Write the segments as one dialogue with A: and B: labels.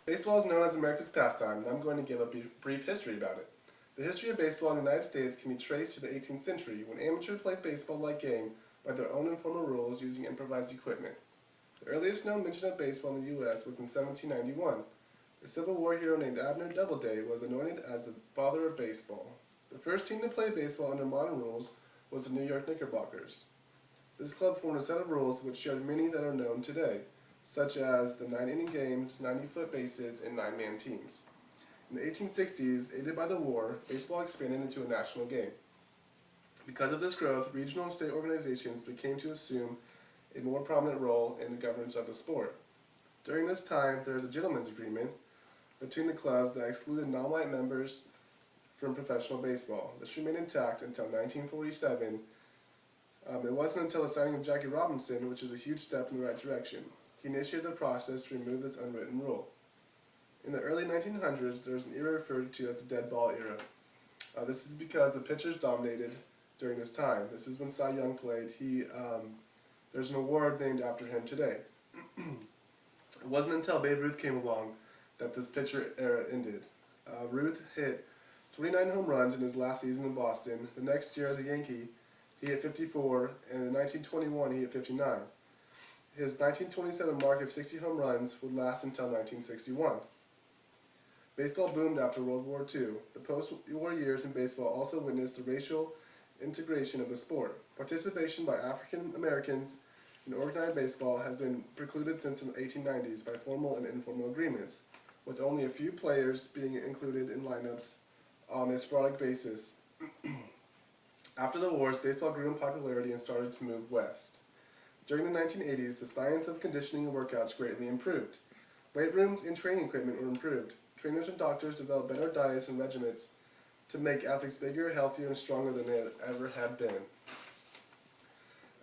A: Baseball is known as America's pastime, and I'm going to give a brief history about it. The history of baseball in the United States can be traced to the 18th century, when amateurs played baseball-like game by their own informal rules using improvised equipment. The earliest known mention of baseball in the U.S. was in 1791. A Civil War hero named Abner Doubleday was anointed as the father of baseball. The first team to play baseball under modern rules was the New York Knickerbockers. This club formed a set of rules which shared many that are known today, such as the 9-inning games, 90-foot bases, and 9-man teams. In the 1860s, aided by the war, baseball expanded into a national game. Because of this growth, regional and state organizations became to assume a more prominent role in the governance of the sport. During this time, there was a gentleman's agreement between the clubs that excluded non-white members from professional baseball. This remained intact until 1947. It wasn't until the signing of Jackie Robinson, which is a huge step in the right direction. He initiated the process to remove this unwritten rule. In the early 1900s, there was an era referred to as the dead ball era. This is because the pitchers dominated during this time. This is when Cy Young played. There's an award named after him today. It wasn't until Babe Ruth came along that this pitcher era ended. Ruth hit 29 home runs in his last season in Boston. The next year as a Yankee, he hit 54, and in 1921 he hit 59. His 1927 mark of 60 home runs would last until 1961. Baseball boomed after World War II. The post-war years in baseball also witnessed the racial integration of the sport. Participation by African Americans in organized baseball has been precluded since the 1890s by formal and informal agreements, with only a few players being included in lineups on a sporadic basis. After the wars, baseball grew in popularity and started to move west. During the 1980s, the science of conditioning and workouts greatly improved. Weight rooms and training equipment were improved. Trainers and doctors developed better diets and regimens to make athletes bigger, healthier, and stronger than they ever had been.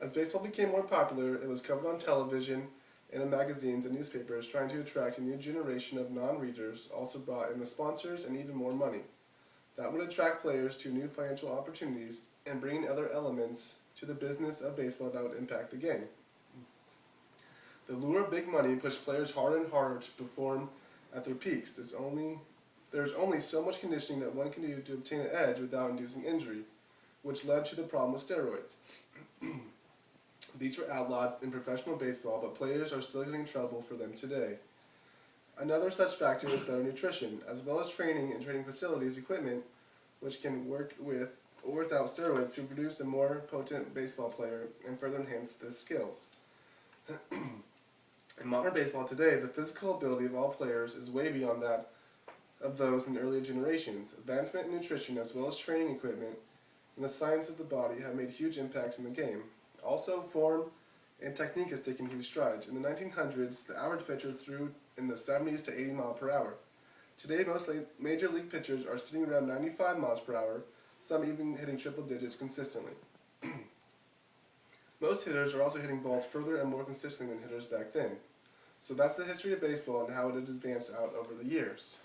A: As baseball became more popular, it was covered on television and in magazines and newspapers, trying to attract a new generation of non-readers, also brought in the sponsors and even more money. That would attract players to new financial opportunities and bring in other elements to the business of baseball that would impact the game. The lure of big money pushed players harder and harder to perform at their peaks. There's only so much conditioning that one can do to obtain an edge without inducing injury, which led to the problem with steroids. These were outlawed in professional baseball, but players are still getting in trouble for them today. Another such factor is better nutrition, as well as training and training facilities equipment, which can work with or without steroids to produce a more potent baseball player and further enhance the skills. In modern baseball today, the physical ability of all players is way beyond that of those in earlier generations. Advancement in nutrition, as well as training equipment and the science of the body, have made huge impacts in the game. Also, form and technique has taken huge strides. In the 1900s, the average pitcher threw in the 70s to 80 miles per hour. Today, most major league pitchers are sitting around 95 miles per hour, some even hitting triple digits consistently. Most hitters are also hitting balls further and more consistently than hitters back then. So that's the history of baseball and how it has advanced out over the years.